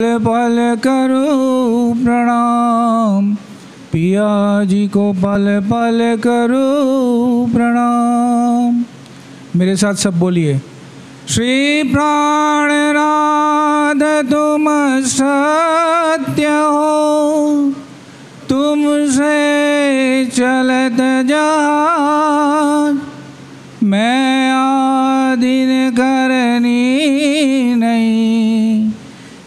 पल पल करूं प्रणाम, पिया जी को पल पल करूं प्रणाम। मेरे साथ सब बोलिए। श्री प्राणनाथ तुम सत्य हो, तुमसे चलत जहान, मैं आदीन करनी नहीं,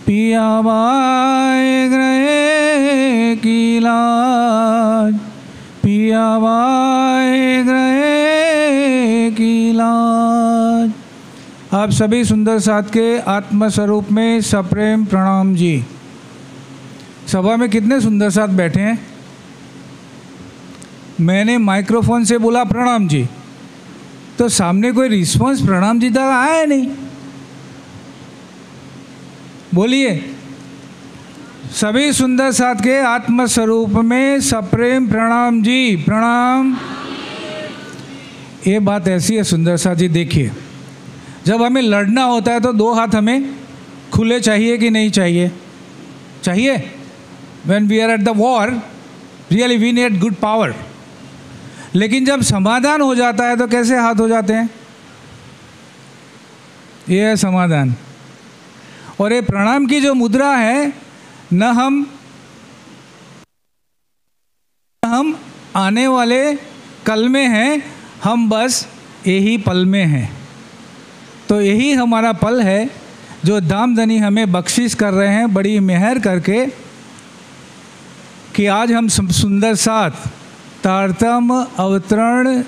पिया बाए ग्रहे की लाज, पिया बाए ग्रहे की लाज। आप सभी सुंदर साथ के आत्मस्वरूप में सप्रेम प्रणाम जी। सभा में कितने सुंदर साथ बैठे हैं। मैंने माइक्रोफोन से बोला प्रणाम जी, तो सामने कोई रिस्पॉन्स प्रणाम जी तक आया नहीं। बोलिए। सभी सुंदर साथ के आत्मस्वरूप में सप्रेम प्रणाम जी। प्रणाम। ये बात ऐसी है सुंदर साथ जी, देखिए जब हमें लड़ना होता है तो दो हाथ हमें खुले चाहिए कि नहीं चाहिए? चाहिए। When we are at the war, really we need good power. लेकिन जब समाधान हो जाता है तो कैसे हाथ हो जाते हैं? ये है समाधान। और ये प्रणाम की जो मुद्रा है, न हम आने वाले कल में हैं, हम बस यही पल में हैं। तो यही हमारा पल है जो दामदनी हमें बख्शिश कर रहे हैं बड़ी मेहर करके, कि आज हम सुंदर साथ तारतम अवतरण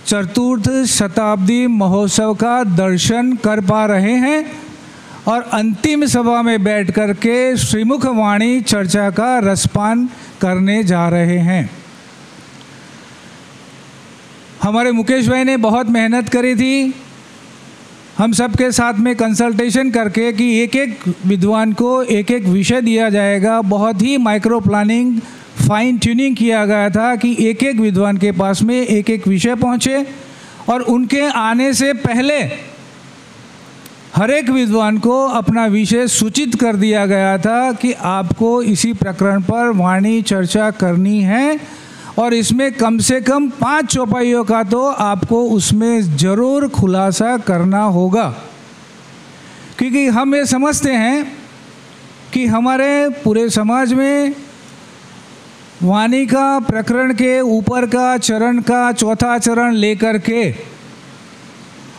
चतुर्थ शताब्दी महोत्सव का दर्शन कर पा रहे हैं और अंतिम सभा में बैठ कर के श्रीमुख वाणी चर्चा का रसपान करने जा रहे हैं। हमारे मुकेश भाई ने बहुत मेहनत करी थी, हम सबके साथ में कंसल्टेशन करके कि एक एक विद्वान को एक एक विषय दिया जाएगा। बहुत ही माइक्रो प्लानिंग फाइन ट्यूनिंग किया गया था कि एक एक विद्वान के पास में एक एक विषय पहुँचे, और उनके आने से पहले हर एक विद्वान को अपना विषय सूचित कर दिया गया था कि आपको इसी प्रकरण पर वाणी चर्चा करनी है, और इसमें कम से कम 5 चौपाइयों का तो आपको उसमें ज़रूर खुलासा करना होगा। क्योंकि हम ये समझते हैं कि हमारे पूरे समाज में वाणी का प्रकरण के ऊपर का चरण का चौथा चरण लेकर के,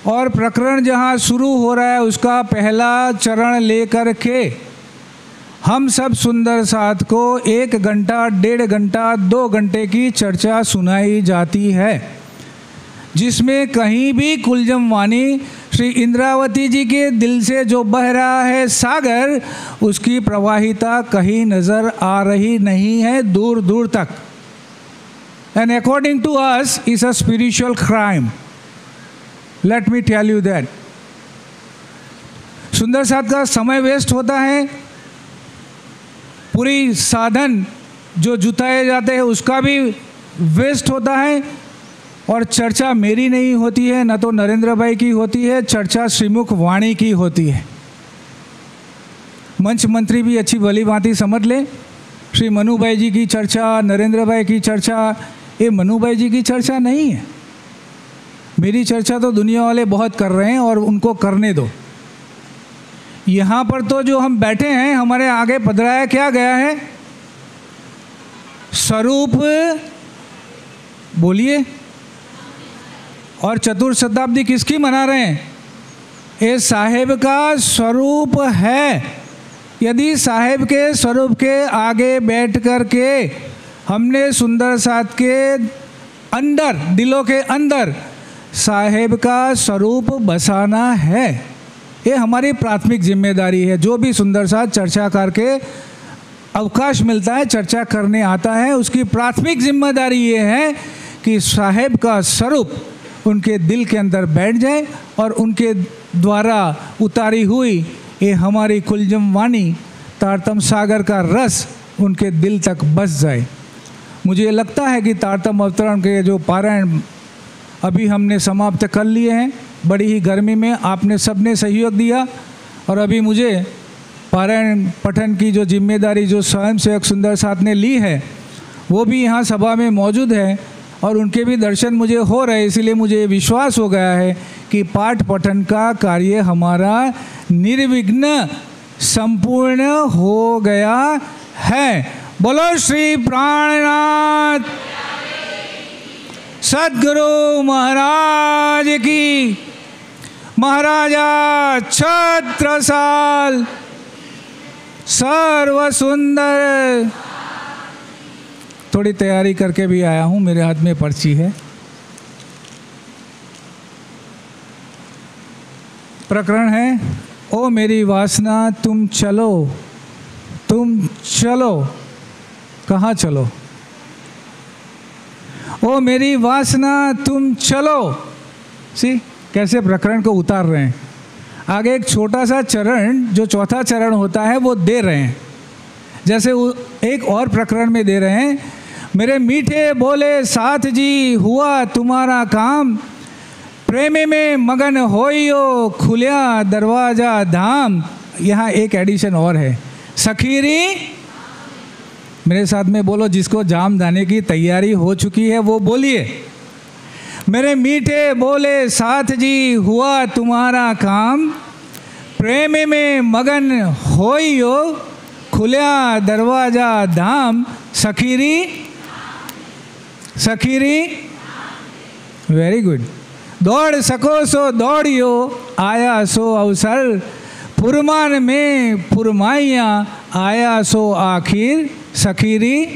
और प्रकरण जहाँ शुरू हो रहा है उसका पहला चरण लेकर के हम सब सुंदर साथ को 1 घंटा 1.5 घंटा 2 घंटे की चर्चा सुनाई जाती है, जिसमें कहीं भी कुलजम वाणी श्री इंद्रावती जी के दिल से जो बह रहा है सागर, उसकी प्रवाहिता कहीं नज़र आ रही नहीं है दूर दूर तक। And according to us is a spiritual crime, let me tell you that. सुंदर साथ का समय वेस्ट होता है, पूरी साधन जो जुटाए जाते हैं उसका भी वेस्ट होता है, और चर्चा मेरी नहीं होती है, न तो नरेंद्र भाई की होती है, चर्चा श्रीमुख वाणी की होती है। मंच मंत्री भी अच्छी भली भांति समझ ले, श्री मनु भाई जी की चर्चा, नरेंद्र भाई की चर्चा, ये मनु भाई जी की चर्चा नहीं है। मेरी चर्चा तो दुनिया वाले बहुत कर रहे हैं और उनको करने दो। यहाँ पर तो जो हम बैठे हैं, हमारे आगे पधराया क्या गया है? स्वरूप बोलिए। और चतुर्थ शताब्दी किसकी मना रहे हैं? ये साहेब का स्वरूप है। यदि साहेब के स्वरूप के आगे बैठ कर के हमने सुंदर साथ के अंदर, दिलों के अंदर साहेब का स्वरूप बसाना है, ये हमारी प्राथमिक जिम्मेदारी है। जो भी सुंदर साथ चर्चा करके अवकाश मिलता है, चर्चा करने आता है, उसकी प्राथमिक जिम्मेदारी ये है कि साहेब का स्वरूप उनके दिल के अंदर बैठ जाए और उनके द्वारा उतारी हुई ये हमारी कुलजम वाणी तारतम सागर का रस उनके दिल तक बस जाए। मुझे लगता है कि तारतम अवतरण के जो पारायण अभी हमने समाप्त कर लिए हैं, बड़ी ही गर्मी में आपने सबने सहयोग दिया, और अभी मुझे पारायण पठन की जो जिम्मेदारी जो स्वयं सेवक सुंदर साथ ने ली है वो भी यहाँ सभा में मौजूद है और उनके भी दर्शन मुझे हो रहे, इसलिए मुझे विश्वास हो गया है कि पाठ पठन का कार्य हमारा निर्विघ्न संपूर्ण हो गया है। बोलो श्री प्राणनाथ सद्गुरु महाराज की। महाराजा छत्रसाल सर्व सुंदर। थोड़ी तैयारी करके भी आया हूँ, मेरे हाथ में पर्ची है। प्रकरण है, ओ मेरी वासना तुम चलो, तुम चलो। कहाँ चलो? ओ मेरी वासना तुम चलो। सी कैसे प्रकरण को उतार रहे हैं। आगे एक छोटा सा चरण जो चौथा चरण होता है वो दे रहे हैं, जैसे एक और प्रकरण में दे रहे हैं, मेरे मीठे बोले साथ जी हुआ तुम्हारा काम, प्रेम में मगन होइयो खुलिया दरवाजा धाम। यहाँ एक एडिशन और है, सखीरी। मेरे साथ में बोलो, जिसको जाम जाने की तैयारी हो चुकी है वो बोलिए, मेरे मीठे बोले साथ जी हुआ तुम्हारा काम, प्रेम में मगन होइयो खुलिया दरवाजा धाम, सखीरी। सखीरी, वेरी गुड। दौड़ सको सो दौड़ियो आया सो अवसर, फुरमान में फुरमाइया आया सो आखिर, सखीरी।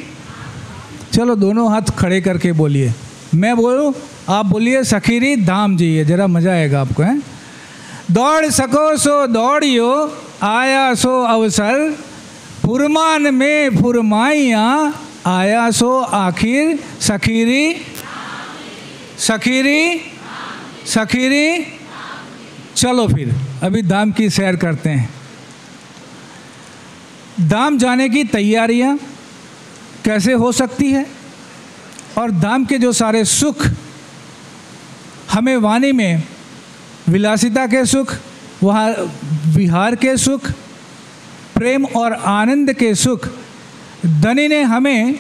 चलो दोनों हाथ खड़े करके बोलिए, मैं बोलूं आप बोलिए, सखीरी धाम जी। ये जरा मजा आएगा आपको, हैं। दौड़ सको सो दौड़ियो आया सो अवसर, फुरमान में फुरमाइया आया सो आखिर, सखीरी। सखीरी, सखीरी। चलो फिर अभी धाम की सैर करते हैं। धाम जाने की तैयारियां कैसे हो सकती है और धाम के जो सारे सुख हमें वाणी में, विलासिता के सुख, वहाँ विहार के सुख, प्रेम और आनंद के सुख धनी ने हमें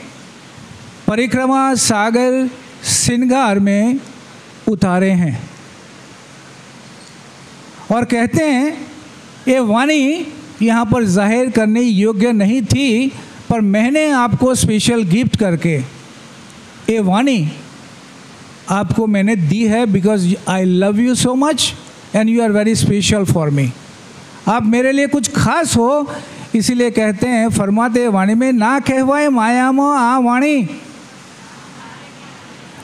परिक्रमा सागर श्रृंगार में उतारे हैं। और कहते हैं ये वाणी यहाँ पर जाहिर करने योग्य नहीं थी, पर मैंने आपको स्पेशल गिफ्ट करके ये वाणी आपको मैंने दी है, because I love you so much and you are very special for me. आप मेरे लिए कुछ खास हो, इसीलिए कहते हैं, फरमाते वाणी में, ना कहवाए माया मो आ वाणी,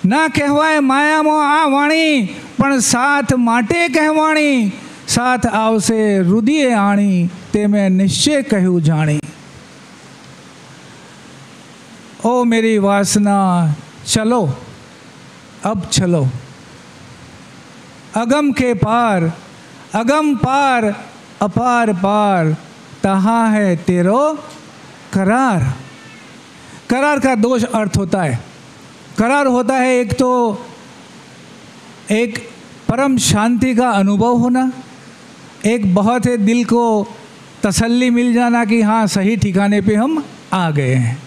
ना कहवाए माया मो आ वाणी, पण साथ माटे कहवाणी, साथ आवसे रुदिए आणी, ते मैं निश्चय कहूँ जाणी। ओ मेरी वासना चलो, अब चलो, अगम के पार, अगम पार, अपार पार, तहाँ है तेरो करार। करार का दो अर्थ होता है। करार होता है एक तो एक परम शांति का अनुभव होना, एक बहुत है दिल को तसल्ली मिल जाना कि हाँ सही ठिकाने पे हम आ गए हैं।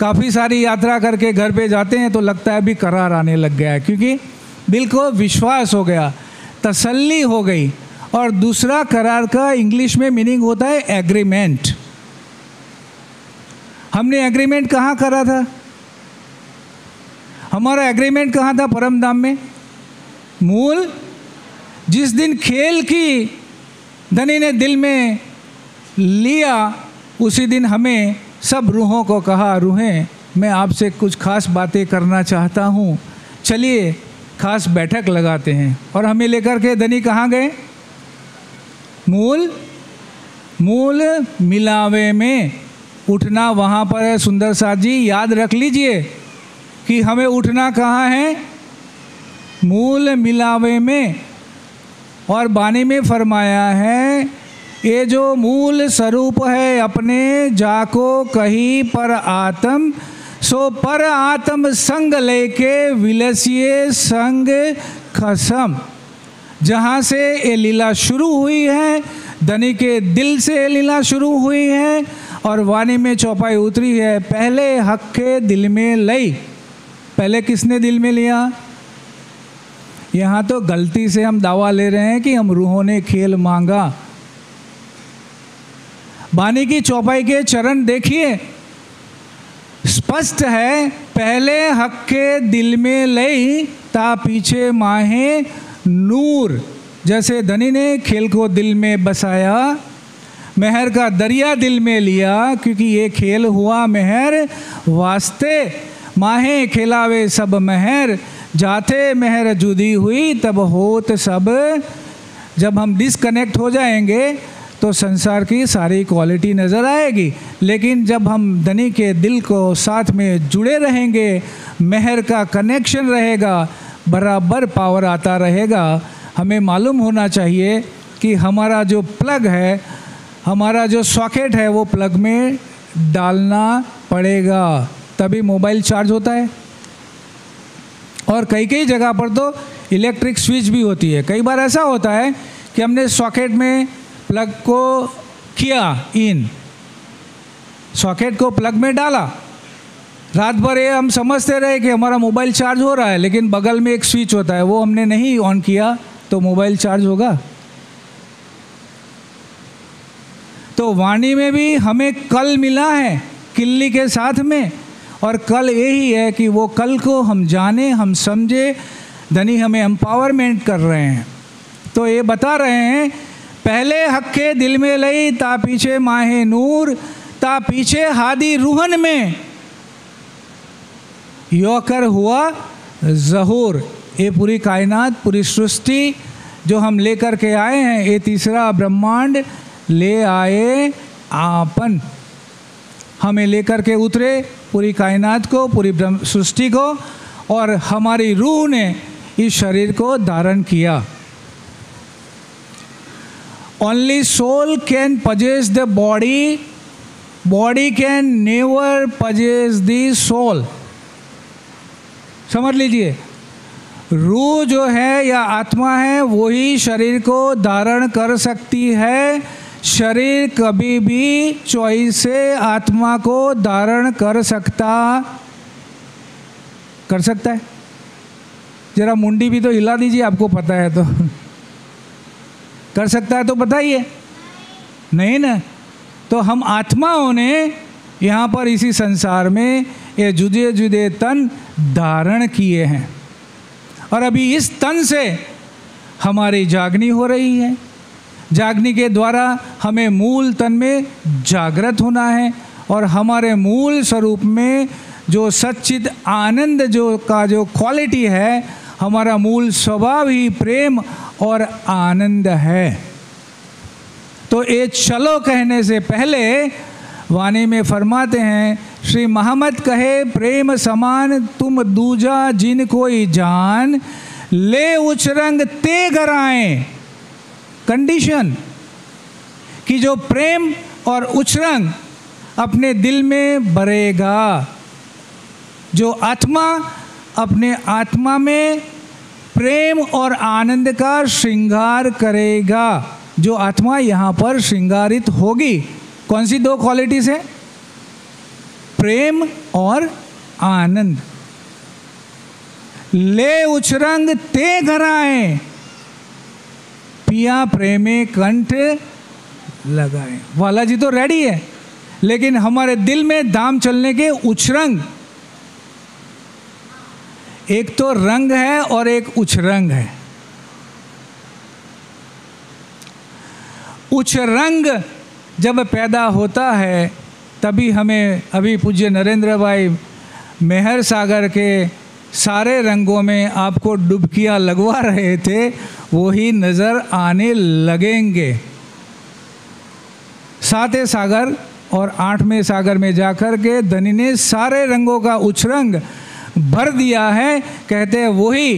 काफ़ी सारी यात्रा करके घर पे जाते हैं तो लगता है अभी करार आने लग गया है, क्योंकि दिल को विश्वास हो गया, तसल्ली हो गई। और दूसरा करार का इंग्लिश में मीनिंग होता है एग्रीमेंट। हमने एग्रीमेंट कहाँ करा था? हमारा एग्रीमेंट कहाँ था? परम धाम में। मूल जिस दिन खेल की धनी ने दिल में लिया, उसी दिन हमें सब रूहों को कहा, रूहें मैं आपसे कुछ खास बातें करना चाहता हूँ, चलिए खास बैठक लगाते हैं। और हमें लेकर के धनी कहाँ गए? मूल मिलावे में। उठना वहाँ पर है सुंदर साथ जी, याद रख लीजिए कि हमें उठना कहाँ है? मूल मिलावे में। और बानी में फरमाया है, ये जो मूल स्वरूप है अपने, जाको कही पर आत्म, सो पर आत्म संग लेके विलसिए संग खसम। जहाँ से ये लीला शुरू हुई है, धनी के दिल से लीला शुरू हुई है और वाणी में चौपाई उतरी है, पहले हक के दिल में लई। पहले किसने दिल में लिया? यहाँ तो गलती से हम दावा ले रहे हैं कि हम रूहों ने खेल मांगा। वाणी की चौपाई के चरण देखिए, स्पष्ट है, पहले हक के दिल में लई ता पीछे माहे नूर। जैसे धनी ने खेल को दिल में बसाया, मेहर का दरिया दिल में लिया, क्योंकि ये खेल हुआ मेहर वास्ते। माहे खिलावे सब मेहर, जाते मेहर जुदी हुई तब होत सब। जब हम डिसकनेक्ट हो जाएंगे तो संसार की सारी क्वालिटी नज़र आएगी, लेकिन जब हम धनी के दिल को साथ में जुड़े रहेंगे, मेहर का कनेक्शन रहेगा, बराबर पावर आता रहेगा। हमें मालूम होना चाहिए कि हमारा जो प्लग है, हमारा जो सॉकेट है, वो प्लग में डालना पड़ेगा, तभी मोबाइल चार्ज होता है। और कई कई जगह पर तो इलेक्ट्रिक स्विच भी होती है। कई बार ऐसा होता है कि हमने सॉकेट में प्लग को किया इन, सॉकेट को प्लग में डाला, रात भर ये हम समझते रहे कि हमारा मोबाइल चार्ज हो रहा है, लेकिन बगल में एक स्विच होता है, वो हमने नहीं ऑन किया तो मोबाइल चार्ज होगा? तो वाणी में भी हमें कल मिला है किल्ली के साथ में, और कल यही है कि वो कल को हम जाने, हम समझे। धनी हमें एम्पावरमेंट कर रहे हैं। तो ये बता रहे हैं, पहले हक के दिल में लई ता पीछे माहे नूर, ता पीछे हादी रूहन में योकर हुआ ज़हूर। ये पूरी कायनात, पूरी सृष्टि जो हम लेकर के आए हैं, ये तीसरा ब्रह्मांड ले आए आपन। हमें लेकर के उतरे पूरी कायनात को, पूरी सृष्टि को, और हमारी रूह ने इस शरीर को धारण किया। Only soul can possess the body, body can never possess the soul। समझ लीजिए, रूह जो है या आत्मा है, वही शरीर को धारण कर सकती है। शरीर कभी भी चॉइस से आत्मा को धारण कर सकता है। जरा मुंडी भी तो हिला दीजिए, आपको पता है तो। कर सकता है तो बताइए, नहीं ना? तो हम आत्माओं ने यहाँ पर इसी संसार में ये जुदे जुदे तन धारण किए हैं, और अभी इस तन से हमारी जागनी हो रही है। जागनी के द्वारा हमें मूल तन में जागृत होना है, और हमारे मूल स्वरूप में जो सच्चित आनंद जो क्वालिटी है, हमारा मूल स्वभाव ही प्रेम और आनंद है। तो ये चलो कहने से पहले वाणी में फरमाते हैं, श्री मोहम्मद कहे प्रेम समान तुम दूजा जिन कोई जान, ले उचरंग ते गराए। कंडीशन कि जो प्रेम और उचरंग अपने दिल में भरेगा, जो आत्मा अपने आत्मा में प्रेम और आनंद का श्रृंगार करेगा, जो आत्मा यहाँ पर श्रृंगारित होगी। कौन सी दो क्वालिटीज है? प्रेम और आनंद। ले उचरंग ते घराए, पिया प्रेमे कंठ लगाए। वाला जी तो रेडी है, लेकिन हमारे दिल में दाम चलने के उचरंग, एक तो रंग है और एक उचरंग है। उचरंग जब पैदा होता है तभी हमें, अभी पूज्य नरेंद्र भाई मेहर सागर के सारे रंगों में आपको डुबकियां लगवा रहे थे, वही नज़र आने लगेंगे। सातवें सागर और आठवें सागर में जाकर के धनी ने सारे रंगों का उचरंग भर दिया है। कहते हैं वही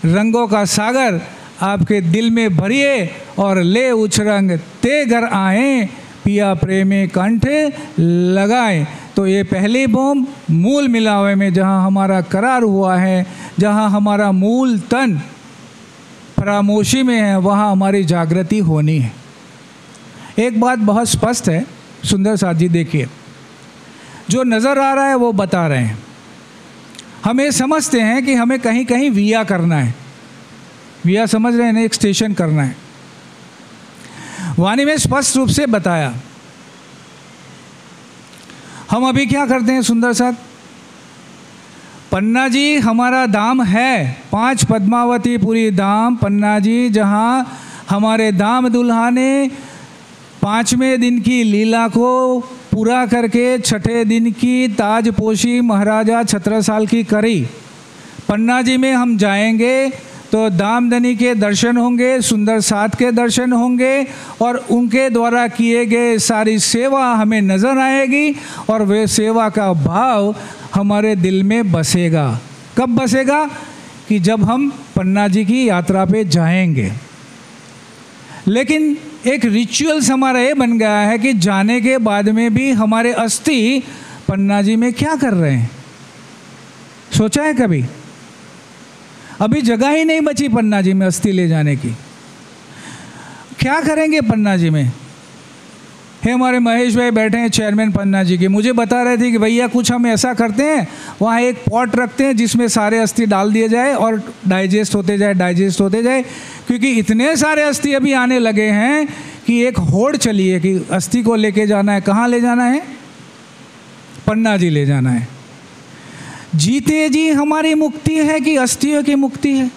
रंगों का सागर आपके दिल में भरिए और ले उचरंग ते घर आए, पिया प्रेमे कंठ लगाए। तो ये पहली बोम मूल मिलावे में जहाँ हमारा करार हुआ है, जहाँ हमारा मूल तन परामोशी में है, वहाँ हमारी जागृति होनी है। एक बात बहुत स्पष्ट है सुंदर साथ जी, देखिए जो नज़र आ रहा है वो बता रहे हैं। हम ये समझते हैं कि हमें कहीं कहीं विया करना है, विया समझ रहे हैं ना, एक स्टेशन करना है। वाणी में स्पष्ट रूप से बताया। हम अभी क्या करते हैं सुंदर साथ, पन्ना जी हमारा धाम है, 5 पद्मावतीपुरी धाम पन्ना जी, जहाँ हमारे धाम दुल्हा ने 5वें दिन की लीला को पूरा करके 6ठे दिन की ताजपोशी महाराजा छत्रसाल की करी। पन्ना जी में हम जाएंगे तो दामदनी के दर्शन होंगे, सुंदर साथ के दर्शन होंगे और उनके द्वारा किए गए सारी सेवा हमें नज़र आएगी और वे सेवा का भाव हमारे दिल में बसेगा। कब बसेगा? कि जब हम पन्ना जी की यात्रा पे जाएंगे। लेकिन एक रिचुअल्स हमारा ये बन गया है कि जाने के बाद में भी हमारे अस्थि पन्ना जी में क्या कर रहे हैं? सोचा है कभी? अभी जगह ही नहीं बची पन्ना जी में अस्थि ले जाने की। क्या करेंगे पन्ना जी में? हे हमारे महेश भाई बैठे हैं चेयरमैन पन्ना जी के, मुझे बता रहे थे कि भैया कुछ हम ऐसा करते हैं, वहाँ एक पॉट रखते हैं जिसमें सारे अस्थि डाल दिए जाए और डाइजेस्ट होते जाए, क्योंकि इतने सारे अस्थि अभी आने लगे हैं कि एक होड़ चली है कि अस्थि को लेके जाना है। कहाँ ले जाना है? पन्ना जी ले जाना है। जीते जी हमारी मुक्ति है कि अस्थियों की मुक्ति है?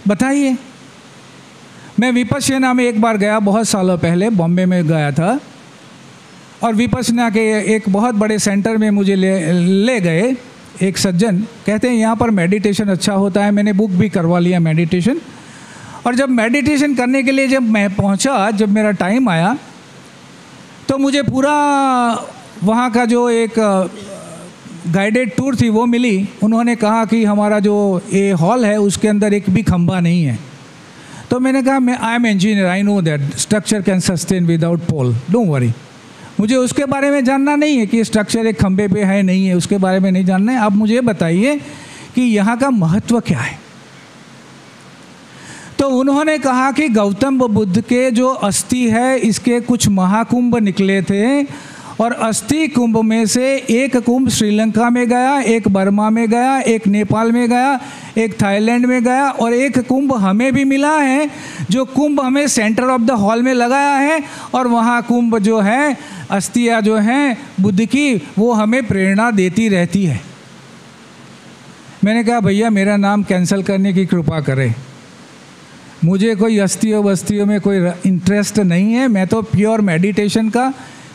बताइए। मैं विपश्यना में एक बार गया, बहुत सालों पहले बॉम्बे में गया था, और विपश्यना के एक बहुत बड़े सेंटर में मुझे ले गए एक सज्जन। कहते हैं यहाँ पर मेडिटेशन अच्छा होता है। मैंने बुक भी करवा लिया मेडिटेशन। और जब मेडिटेशन करने के लिए जब मैं पहुँचा, जब मेरा टाइम आया, तो मुझे पूरा वहाँ का जो एक गाइडेड टूर थी वो मिली। उन्होंने कहा कि हमारा जो ये हॉल है उसके अंदर एक भी खंभा नहीं है। तो मैंने कहा मैं I am engineer, I know that structure can sustain without pole, don't worry. मुझे उसके बारे में जानना नहीं है कि स्ट्रक्चर एक खंभे पे है नहीं है, उसके बारे में नहीं जानना है। आप मुझे बताइए कि यहाँ का महत्व क्या है। तो उन्होंने कहा कि गौतम बुद्ध के जो अस्थि है इसके कुछ महाकुंभ निकले थे, और अस्थि कुंभ में से एक कुंभ श्रीलंका में गया, एक बर्मा में गया, एक नेपाल में गया, एक थाईलैंड में गया, और एक कुंभ हमें भी मिला है, जो कुंभ हमें सेंटर ऑफ द हॉल में लगाया है। और वहाँ कुंभ जो है, अस्थियाँ जो हैं बुद्ध की, वो हमें प्रेरणा देती रहती है। मैंने कहा भैया मेरा नाम कैंसिल करने की कृपा करें, मुझे कोई अस्थियों बस्तियों में कोई इंटरेस्ट नहीं है। मैं तो प्योर मेडिटेशन का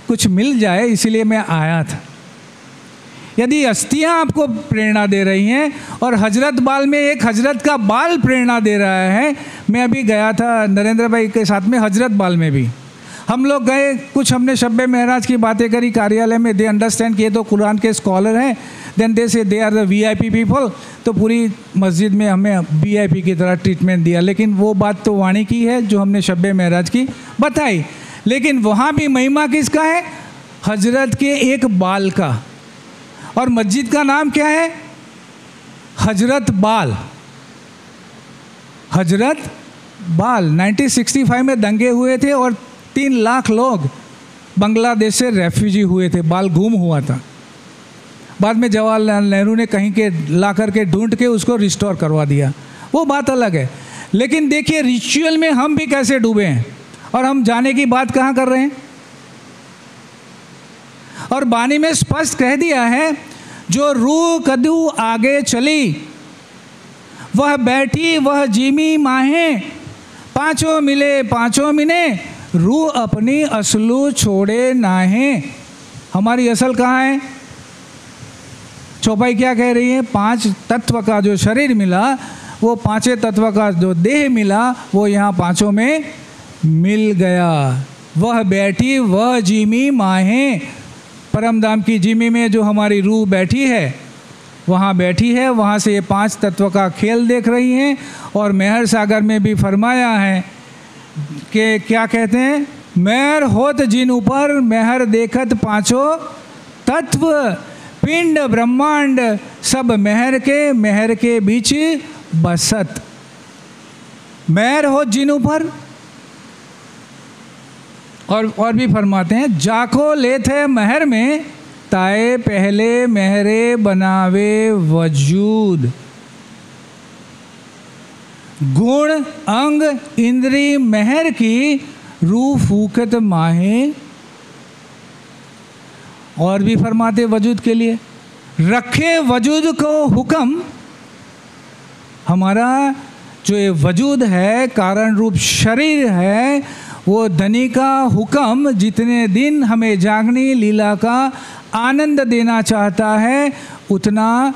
कुछ मिल जाए इसीलिए मैं आया था। यदि अस्थियां आपको प्रेरणा दे रही हैं और हजरत बाल में एक हजरत का बाल प्रेरणा दे रहा है। मैं अभी गया था नरेंद्र भाई के साथ में हजरत बाल में भी हम लोग गए, कुछ हमने शब्बे महराज की बातें करी कार्यालय में। दे अंडरस्टैंड किए तो कुरान के स्कॉलर हैं, then they say they are the VIP people. तो पूरी मस्जिद में हमें VIP की तरह ट्रीटमेंट दिया। लेकिन वो बात तो वाणी की है जो हमने शब्बे महराज की बताई। लेकिन वहाँ भी महिमा किसका है? हजरत के एक बाल का। और मस्जिद का नाम क्या है? हजरत बाल। हजरत बाल। 1965 में दंगे हुए थे और 3 लाख लोग बांग्लादेश से रेफ्यूजी हुए थे, बाल गुम हुआ था। बाद में जवाहरलाल नेहरू ने कहीं के ला करके ढूंढ के उसको रिस्टोर करवा दिया, वो बात अलग है। लेकिन देखिए रिचुअल में हम भी कैसे डूबे हैं, और हम जाने की बात कहाँ कर रहे हैं। और बानी में स्पष्ट कह दिया है, जो रूह कदू आगे चली वह बैठी वह जीमी माहे, पांचों मिले पांचों मिने, रूह अपनी असलू छोड़े नाहे। हमारी असल कहाँ है? चौपाई क्या कह रही है? 5 तत्व का जो शरीर मिला, वो 5 तत्व का जो देह मिला, वो यहाँ 5 में मिल गया। वह बैठी वह जीमी माहे, परमधाम की जीमी में जो हमारी रूह बैठी है वहाँ बैठी है। वहाँ से ये 5 तत्व का खेल देख रही हैं। और मेहर सागर में भी फरमाया है कि क्या कहते हैं? मेहर होत जिन ऊपर मेहर देखत 5 तत्व, पिंड ब्रह्मांड सब मेहर के बीच बसत। मेहर हो जिन ऊपर, और भी फरमाते हैं, जाको ले थे महर में ताए पहले महरे बनावे वजूद, गुण अंग इंद्री महर की रू फूकत माहे। और भी फरमाते वजूद के लिए, रखे वजूद को हुक्म, हमारा जो ये वजूद है कारण रूप शरीर है, वो धनी का हुक्म जितने दिन हमें जागनी लीला का आनंद देना चाहता है उतना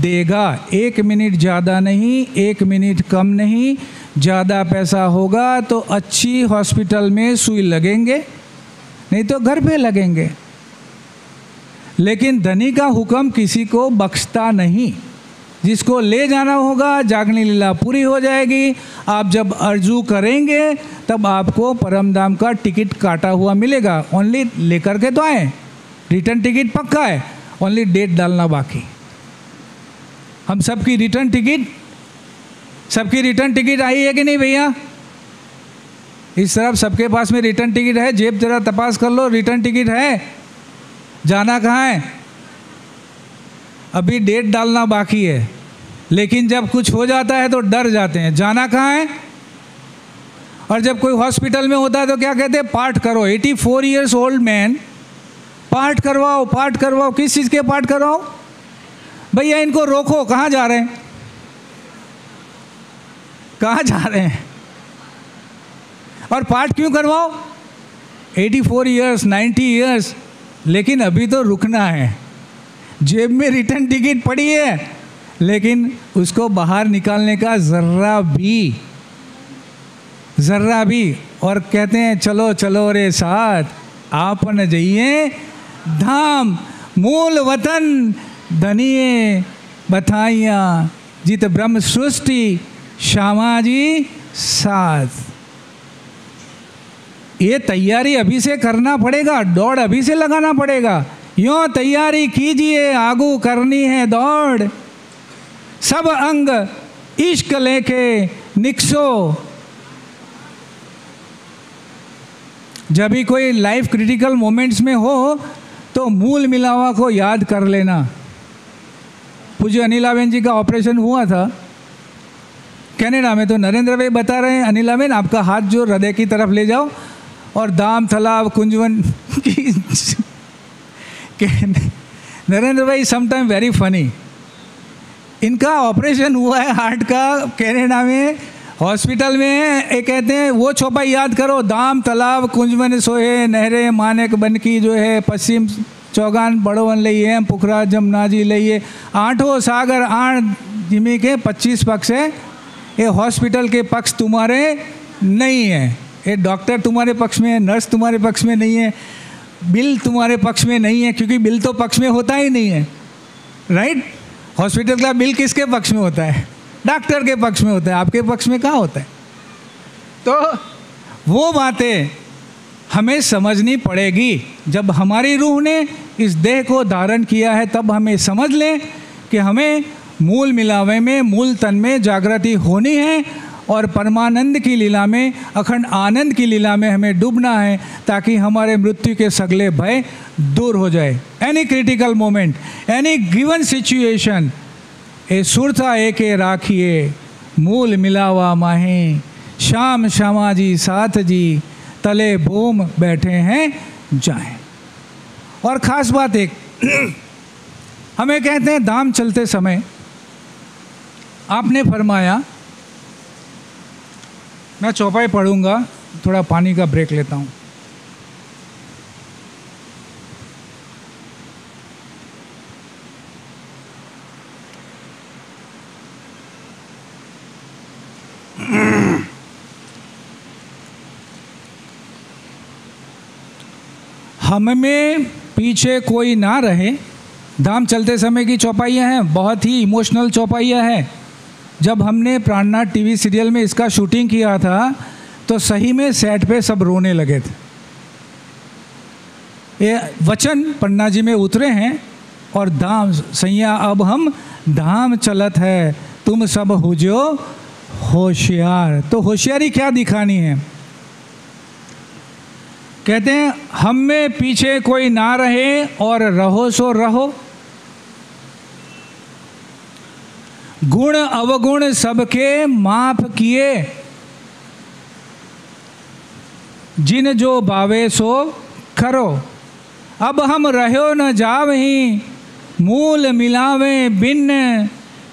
देगा। 1 मिनट ज़्यादा नहीं, 1 मिनट कम नहीं। ज़्यादा पैसा होगा तो अच्छी हॉस्पिटल में सुई लगेंगे, नहीं तो घर पे लगेंगे। लेकिन धनी का हुक्म किसी को बख्शता नहीं। जिसको ले जाना होगा, जागनी लीला पूरी हो जाएगी। आप जब अर्जू करेंगे तब आपको परमधाम का टिकट काटा हुआ मिलेगा। ओनली लेकर के तो आए, रिटर्न टिकट पक्का है, ओनली डेट डालना बाकी। हम सबकी रिटर्न टिकट आई है कि नहीं भैया? इस तरफ सबके पास में रिटर्न टिकट है, जेब जरा तपास कर लो, रिटर्न टिकट है। जाना कहाँ है? अभी डेट डालना बाकी है। लेकिन जब कुछ हो जाता है तो डर जाते हैं, जाना कहाँ है। और जब कोई हॉस्पिटल में होता है तो क्या कहते हैं? पाठ करो। 84 ईयर्स ओल्ड मैन, पाठ करवाओ, पाठ करवाओ। किस चीज़ के पाठ करवाओ भैया? इनको रोको, कहाँ जा रहे हैं, कहाँ जा रहे हैं? और पाठ क्यों करवाओ? 84 ईयर्स, 90 ईयर्स। लेकिन अभी तो रुकना है। जेब में रिटर्न टिकट पड़ी है, लेकिन उसको बाहर निकालने का ज़र्रा भी। और कहते हैं चलो चलो रे साथ, आप न जाइए धाम मूल वतन धनिए बथाइया, जित ब्रह्म सृष्टि श्यामा जी साथ। ये तैयारी अभी से करना पड़ेगा, दौड़ अभी से लगाना पड़ेगा। यूँ तैयारी कीजिए, आगू करनी है दौड़। सब अंग इश्क लेके निकसो। जब भी कोई लाइफ क्रिटिकल मोमेंट्स में हो तो मूल मिलावा को याद कर लेना। पूज्य अनिलाबेन जी का ऑपरेशन हुआ था कनाडा में, तो नरेंद्र भाई बता रहे हैं, अनिलाबेन आपका हाथ जो हृदय की तरफ ले जाओ और दाम तालाब कुंजवन की नरेंद्र भाई समटाइम वेरी फनी। इनका ऑपरेशन हुआ है हार्ट का कनाडा में, हॉस्पिटल में। ये कहते हैं वो चौपाई याद करो, दाम तालाब कुंजवन सोहे नहरे मानेक बन की जो है पश्चिम चौगान बड़ोवन लइए पुखरा जमुना जी लइए, आठों सागर आठ जिमी के 25 पक्ष है। ये हॉस्पिटल के पक्ष तुम्हारे नहीं है, ये डॉक्टर तुम्हारे पक्ष में है, नर्स तुम्हारे पक्ष में नहीं है, बिल तुम्हारे पक्ष में नहीं है, क्योंकि बिल तो पक्ष में होता ही नहीं है, राइट। हॉस्पिटल का बिल किसके पक्ष में होता है? डॉक्टर के पक्ष में होता है, आपके पक्ष में कहाँ होता है? तो वो बातें हमें समझनी पड़ेगी। जब हमारी रूह ने इस देह को धारण किया है तब हमें समझ लें कि हमें मूल मिलावे में, मूल तन में जागृति होनी है और परमानंद की लीला में, अखंड आनंद की लीला में हमें डूबना है, ताकि हमारे मृत्यु के सगले भय दूर हो जाए। Any critical moment, any given situation, ए सुरता एके राखिए मूल मिलावा माहे, श्याम श्यामा जी साथ जी तले भूम बैठे हैं जाएं। और ख़ास बात एक हमें कहते हैं धाम चलते समय आपने फरमाया, मैं चौपाई पढ़ूंगा, थोड़ा पानी का ब्रेक लेता हूँ। हम में पीछे कोई ना रहे। धाम चलते समय की चौपाइयाँ हैं, बहुत ही इमोशनल चौपाइयाँ हैं। जब हमने प्राणनाथ टीवी सीरियल में इसका शूटिंग किया था तो सही में सेट पे सब रोने लगे थे। ये वचन पन्ना जी में उतरे हैं। और धाम सैया अब हम धाम चलत है, तुम सब हुजो होशियार। तो होशियारी क्या दिखानी है कहते हैं हम में पीछे कोई ना रहे और रहो सो रहो। गुण अवगुण सबके माफ किए, जिन जो बावे सो खरो। अब हम रहो न जावहीं, मूल मिलावे बिन,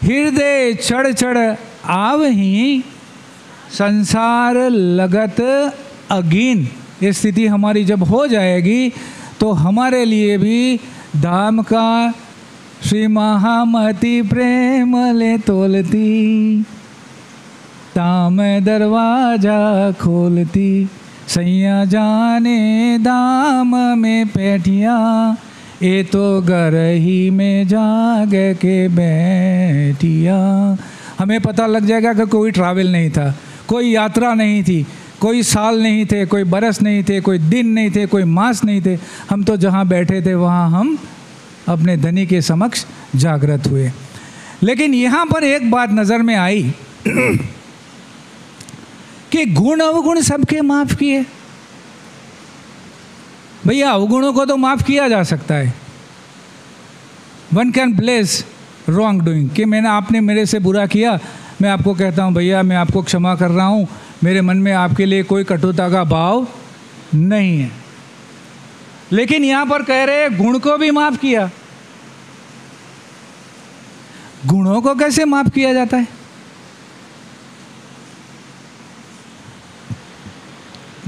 हृदय चढ़ चढ़ आवहीं, संसार लगत अगीन। ये स्थिति हमारी जब हो जाएगी तो हमारे लिए भी धाम का श्री महामती प्रेम ले तोलती, ताम दरवाजा खोलती, सैया जाने दाम में बैठिया, ए तो घर ही में जाग के बैठिया। हमें पता लग जाएगा कि कोई ट्रैवल नहीं था, कोई यात्रा नहीं थी, कोई साल नहीं थे, कोई बरस नहीं थे, कोई दिन नहीं थे, कोई मास नहीं थे। हम तो जहाँ बैठे थे वहाँ हम अपने धनी के समक्ष जागृत हुए। लेकिन यहाँ पर एक बात नज़र में आई कि गुण अवगुण सबके माफ़ किए। भैया अवगुणों को तो माफ़ किया जा सकता है। One can bless wrong doing, कि आपने मेरे से बुरा किया, मैं आपको कहता हूँ भैया मैं आपको क्षमा कर रहा हूँ, मेरे मन में आपके लिए कोई कटुता का भाव नहीं है। लेकिन यहाँ पर कह रहे हैं गुण को भी माफ़ किया। गुणों को कैसे माफ़ किया जाता है?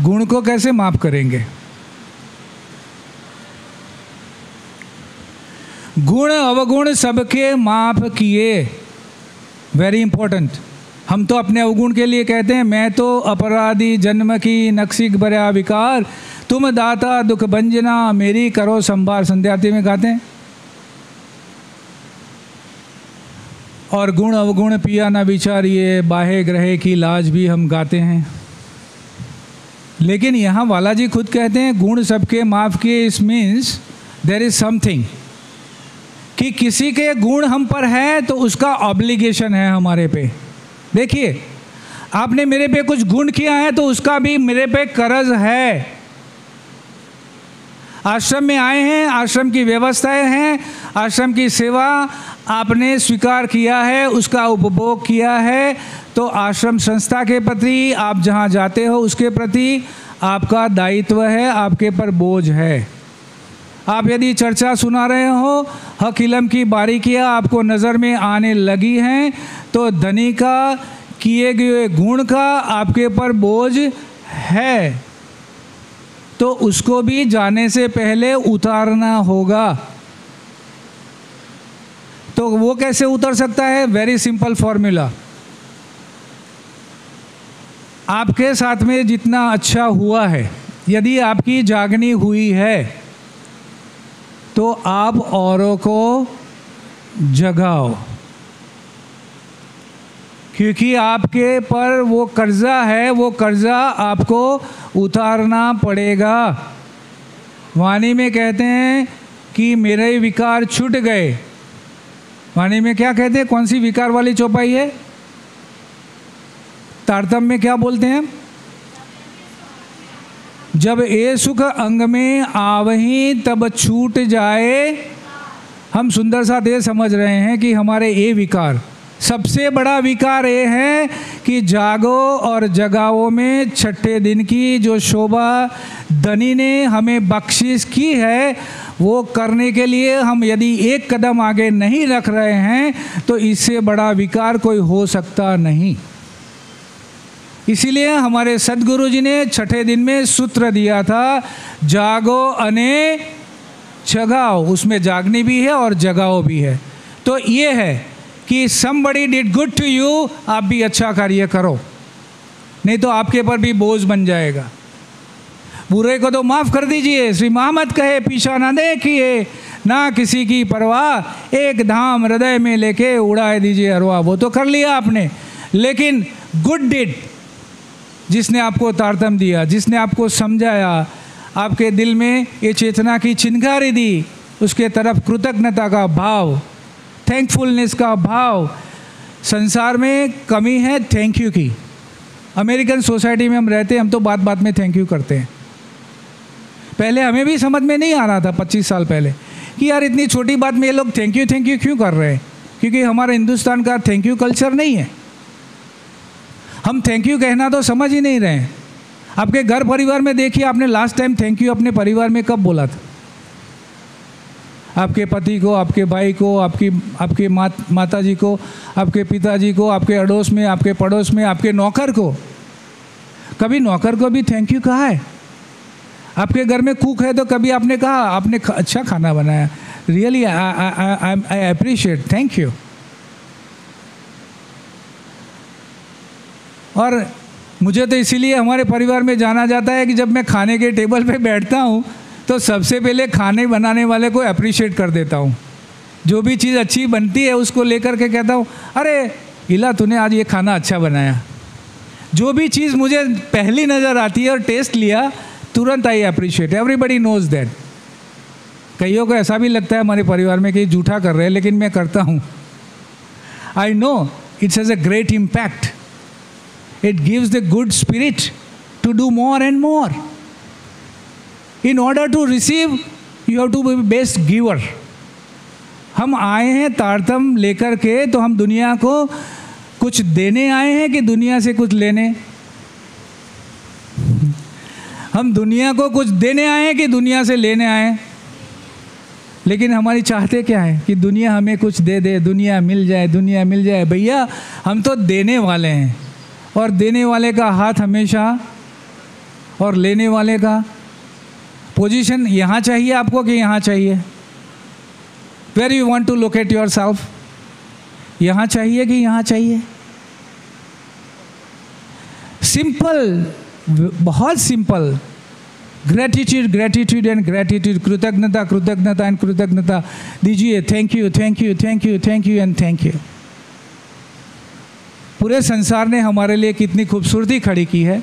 गुण को कैसे माफ़ करेंगे? गुण अवगुण सबके माफ़ किए, वेरी इंपॉर्टेंट। हम तो अपने अवगुण के लिए कहते हैं मैं तो अपराधी जन्म की नक्सिक बरा विकार, तुम दाता दुख भंजना मेरी करो संभार, संध्याती में गाते हैं। और गुण अवगुण पिया ना विचारिए, बाहे ग्रहे की लाज भी हम गाते हैं। लेकिन यहाँ बालाजी खुद कहते हैं गुण सबके माफ़ किए। इस मीन्स देयर इज समथिंग कि किसी के गुण हम पर है तो उसका ऑब्लिगेशन है हमारे पे। देखिए आपने मेरे पे कुछ गुण किया है तो उसका भी मेरे पे कर्ज है। आश्रम में आए हैं, आश्रम की व्यवस्थाएं हैं, आश्रम की सेवा आपने स्वीकार किया है, उसका उपभोग किया है, तो आश्रम संस्था के प्रति आप जहाँ जाते हो उसके प्रति आपका दायित्व है, आपके पर बोझ है। आप यदि चर्चा सुना रहे हो, हक इल्म की बारीकियाँ आपको नज़र में आने लगी हैं, तो धनी का किए गए गुण का आपके पर बोझ है, तो उसको भी जाने से पहले उतारना होगा। तो वो कैसे उतर सकता है? Very simple formula. आपके साथ में जितना अच्छा हुआ है, यदि आपकी जागनी हुई है तो आप औरों को जगाओ, क्योंकि आपके पर वो कर्जा है, वो कर्जा आपको उतारना पड़ेगा। वाणी में कहते हैं कि मेरे विकार छूट गए। वाणी में क्या कहते हैं? कौन सी विकार वाली चौपाई है? तारतम्य में क्या बोलते हैं? जब ए सुख अंग में आवहीं तब छूट जाए। हम सुंदर सा देह समझ रहे हैं कि हमारे ए विकार, सबसे बड़ा विकार ये है कि जागो और जगाओ में छठे दिन की जो शोभा धनी ने हमें बख्शिश की है, वो करने के लिए हम यदि एक कदम आगे नहीं रख रहे हैं तो इससे बड़ा विकार कोई हो सकता नहीं। इसीलिए हमारे सदगुरु जी ने छठे दिन में सूत्र दिया था, जागो अने जगाओ। उसमें जागनी भी है और जगाओ भी है। तो ये है कि somebody did good to you, आप भी अच्छा कार्य करो, नहीं तो आपके पर भी बोझ बन जाएगा। बुरे को तो माफ़ कर दीजिए, श्री महामत कहे पीछा ना देखिए, ना किसी की परवाह, एक धाम हृदय में लेके उड़ाए दीजिए अरवा। वो तो कर लिया आपने, लेकिन गुड डिड, जिसने आपको तारतम दिया, जिसने आपको समझाया, आपके दिल में ये चेतना की चिंगारी दी, उसके तरफ कृतज्ञता का भाव, थैंकफुलनेस का भाव। संसार में कमी है थैंक यू की। अमेरिकन सोसाइटी में हम रहते हैं, हम तो बात बात में थैंक यू करते हैं। पहले हमें भी समझ में नहीं आ रहा था 25 साल पहले कि यार इतनी छोटी बात में ये लोग थैंक यू क्यों कर रहे हैं, क्योंकि हमारे हिंदुस्तान का थैंक यू कल्चर नहीं है। हम थैंक यू कहना तो समझ ही नहीं रहे हैं। आपके घर परिवार में देखिए, आपने लास्ट टाइम थैंक यू अपने परिवार में कब बोला था? आपके पति को, आपके भाई को, आपके माता जी को, आपके पिताजी को, आपके अड़ोस में, आपके पड़ोस में, आपके नौकर को। कभी नौकर को भी थैंक यू कहा है? आपके घर में कुक है तो कभी आपने कहा आपने अच्छा खाना बनाया, really I appreciate, thank you. और मुझे तो इसीलिए हमारे परिवार में जाना जाता है कि जब मैं खाने के टेबल पे बैठता हूँ तो सबसे पहले खाने बनाने वाले को अप्रिशिएट कर देता हूँ। जो भी चीज़ अच्छी बनती है उसको लेकर के कहता हूँ, अरे इला तूने आज ये खाना अच्छा बनाया। जो भी चीज़ मुझे पहली नज़र आती है और टेस्ट लिया, तुरंत I appreciate. Everybody knows that. कईयों को ऐसा भी लगता है हमारे परिवार में कि झूठा कर रहे हैं, लेकिन मैं करता हूँ। I know it's has a great impact. It gives the good spirit to do more and more. In order to receive, you have to be best giver. हम आए हैं तारतम लेकर के, तो हम दुनिया को कुछ देने आए हैं कि दुनिया से कुछ लेने? हम दुनिया को कुछ देने आए हैं कि दुनिया से लेने आए हैं? लेकिन हमारी चाहते क्या है कि दुनिया हमें कुछ दे दे, दुनिया मिल जाए, दुनिया मिल जाए। भैया हम तो देने वाले हैं, और देने वाले का हाथ हमेशा, और लेने वाले का पोजीशन यहाँ चाहिए आपको कि यहाँ चाहिए? Where you want to locate yourself? यहाँ चाहिए कि यहाँ चाहिए? सिंपल, बहुत simple. Gratitude, gratitude and gratitude. कृतज्ञता, कृतज्ञता एंड कृतज्ञता दीजिए। Thank you, thank you, thank you, thank you and thank you. पूरे संसार ने हमारे लिए कितनी खूबसूरती खड़ी की है।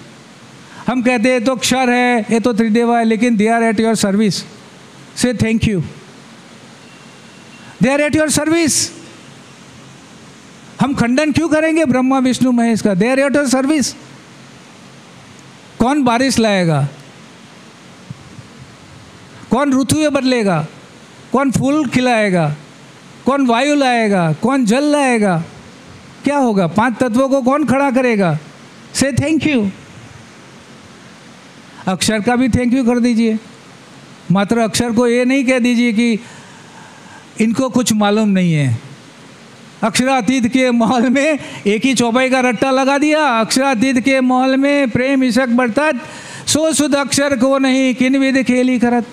हम कहते हैं तो अक्षर है, ये तो त्रिदेवा है, लेकिन they are at your service. Say thank you, they are at your service. हम खंडन क्यों करेंगे ब्रह्मा विष्णु महेश का? They are at your service. कौन बारिश लाएगा? कौन ऋतुएं बदलेगा? कौन फूल खिलाएगा? कौन वायु लाएगा? कौन जल लाएगा? क्या होगा? 5 तत्वों को कौन खड़ा करेगा? से थैंक यू। अक्षर का भी थैंक यू कर दीजिए। मात्र अक्षर को ये नहीं कह दीजिए कि इनको कुछ मालूम नहीं है। अक्षरातीत के महल में एक ही चौपाई का रट्टा लगा दिया। अक्षरातीत के महल में प्रेम इशक बरतत, सो सुध अक्षर को नहीं किन विध खेली करत।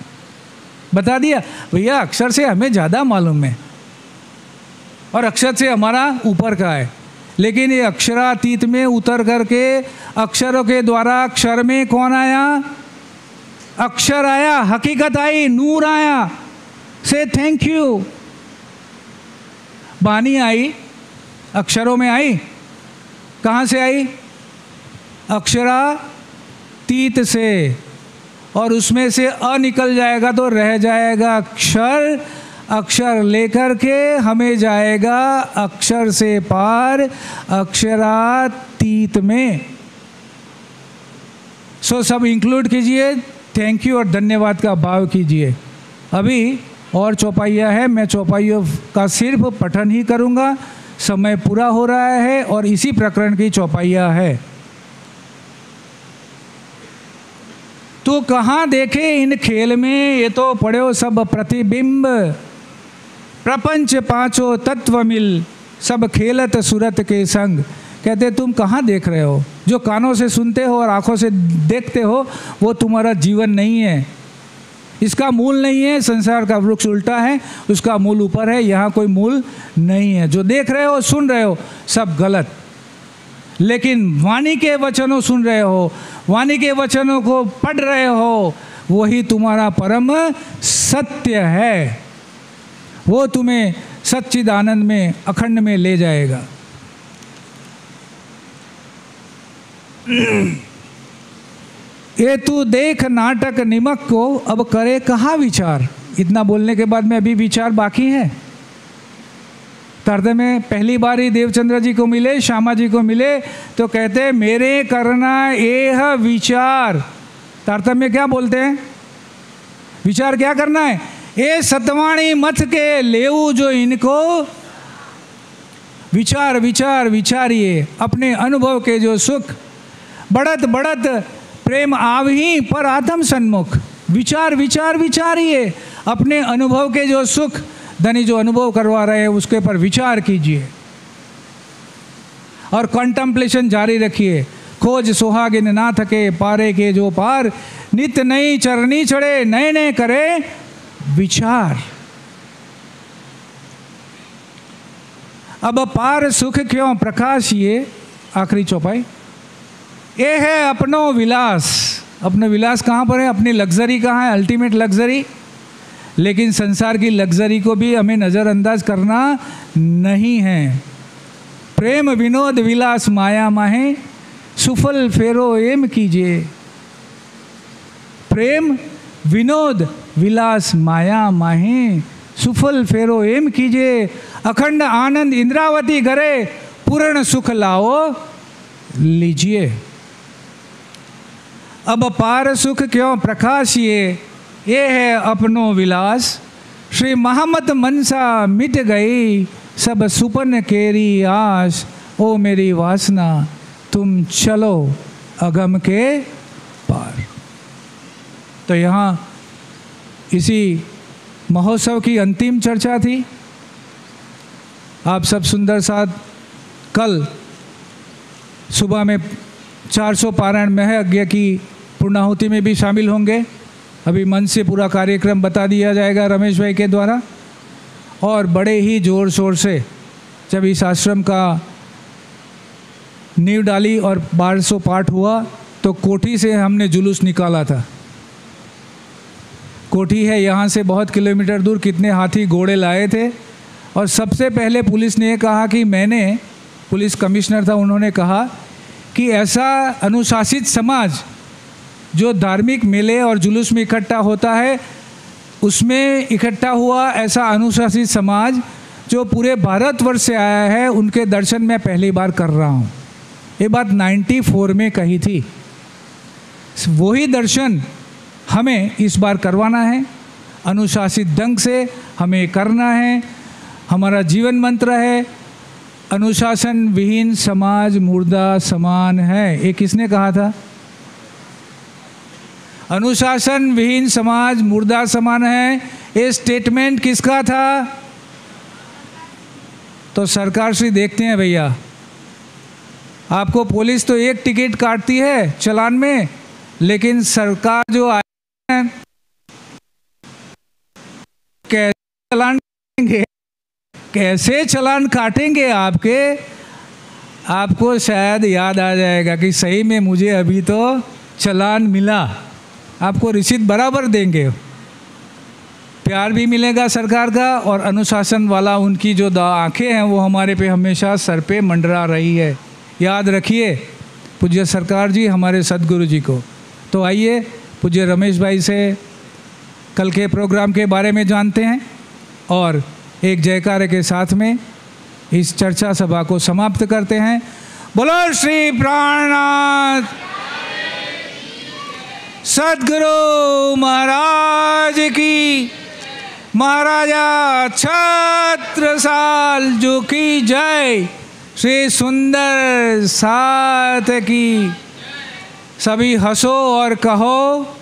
बता दिया भैया, अक्षर से हमें ज़्यादा मालूम है और अक्षर से हमारा ऊपर का है। लेकिन ये अक्षरातीत में उतर करके अक्षरों के द्वारा अक्षर में कौन आया? अक्षर आया, हकीकत आई, नूर आया। से थैंक यू। बानी आई, अक्षरों में आई। कहाँ से आई? अक्षरातीत से। और उसमें से अ निकल जाएगा तो रह जाएगा अक्षर। अक्षर लेकर के हमें जाएगा अक्षर से पार, अक्षरातीत में। सो सब इंक्लूड कीजिए, थैंक यू और धन्यवाद का भाव कीजिए। अभी और चौपाइयाँ है, मैं चौपाइयों का सिर्फ पठन ही करूँगा। समय पूरा हो रहा है और इसी प्रकरण की चौपाइयाँ है। तो कहाँ देखे इन खेल में, ये तो पढ़ो सब प्रतिबिंब। प्रपंच पांचों तत्व मिल, सब खेलत सूरत के संग। कहते तुम कहाँ देख रहे हो? जो कानों से सुनते हो और आँखों से देखते हो वो तुम्हारा जीवन नहीं है। इसका मूल नहीं है। संसार का वृक्ष उल्टा है, उसका मूल ऊपर है, यहाँ कोई मूल नहीं है। जो देख रहे हो, सुन रहे हो, सब गलत। लेकिन वाणी के वचनों सुन रहे हो, वाणी के वचनों को पढ़ रहे हो, वही तुम्हारा परम सत्य है। वो तुम्हें सच्चिदानंद में, अखंड में ले जाएगा। ये तू देख नाटक निमक को, अब करे कहाँ विचार। इतना बोलने के बाद में अभी विचार बाकी है। तारतम्य में पहली बार ही देवचंद्र जी को मिले, श्यामा जी को मिले तो कहते मेरे करना एह विचार। तारतम्य में क्या बोलते हैं? विचार क्या करना है? ए सतवाणी मथ के लेऊ जो इनको, विचार विचार विचारिए अपने अनुभव के जो सुख, बढ़त बढ़त प्रेम आवही पर आत्म सन्मुख। विचार विचार विचारिए अपने अनुभव के जो सुख, धनी जो अनुभव करवा रहे हैं उसके पर विचार कीजिए और कॉन्टेम्पलेशन जारी रखिए। खोज सुहागिन ना थके पारे के जो पार, नित नई चरनी चढ़े नए नए करे विचार। अब पार सुख क्यों प्रकाश, ये आखिरी चौपाई। ये है अपनो विलास। अपना विलास कहाँ पर है? अपनी लग्जरी कहाँ है? Ultimate luxury. लेकिन संसार की लग्जरी को भी हमें नज़रअंदाज करना नहीं है। प्रेम विनोद विलास माया माहे, सुफल फेरो एम कीजिए। प्रेम विनोद विलास माया माहे, सुफल फेरो एम कीजिए। अखंड आनंद इंद्रावती करे, पूर्ण सुख लाओ लीजिए। अब पार सुख क्यों प्रकाश, ये है अपनो विलास। श्री महमत मनसा मिट गई, सब सुपन केरी आस। ओ मेरी वासना तुम चलो अगम के पार। तो यहाँ इसी महोत्सव की अंतिम चर्चा थी। आप सब सुंदर साथ कल सुबह में 400 पारायण महयज्ञ की पूर्णाहुति में भी शामिल होंगे। अभी मन से पूरा कार्यक्रम बता दिया जाएगा रमेश भाई के द्वारा। और बड़े ही ज़ोर शोर से जब इस आश्रम का नींव डाली और 1200 पाठ हुआ तो कोठी से हमने जुलूस निकाला था। कोठी है यहाँ से बहुत किलोमीटर दूर, कितने हाथी घोड़े लाए थे। और सबसे पहले पुलिस ने कहा कि मैंने, पुलिस कमिश्नर था, उन्होंने कहा कि ऐसा अनुशासित समाज जो धार्मिक मेले और जुलूस में इकट्ठा होता है, उसमें इकट्ठा हुआ ऐसा अनुशासित समाज जो पूरे भारतवर्ष से आया है, उनके दर्शन मैं पहली बार कर रहा हूँ। ये बात 94 में कही थी। वही दर्शन हमें इस बार करवाना है, अनुशासित ढंग से हमें करना है। हमारा जीवन मंत्र है, अनुशासन विहीन समाज मुर्दा समान है। ये किसने कहा था? अनुशासन विहीन समाज मुर्दा समान है। ये स्टेटमेंट किसका था? तो सरकार से देखते हैं भैया, आपको पुलिस तो एक टिकट काटती है चालान में, लेकिन सरकार जो आए हैं कैसे चालान काटेंगे, कैसे चालान काटेंगे आपके? आपको शायद याद आ जाएगा कि सही में मुझे अभी तो चालान मिला। आपको रिसीट बराबर देंगे, प्यार भी मिलेगा सरकार का, और अनुशासन वाला उनकी जो आंखें हैं वो हमारे पे हमेशा सर पे मंडरा रही है। याद रखिए पूज्य सरकार जी, हमारे सदगुरु जी को। तो आइए पूज्य रमेश भाई से कल के प्रोग्राम के बारे में जानते हैं और एक जयकारे के साथ में इस चर्चा सभा को समाप्त करते हैं। बोलो श्री प्राणनाथ सदगुरु महाराज की, महाराजा छत्रसाल जो की जय, श्री सुंदर साथ की। सभी हंसो और कहो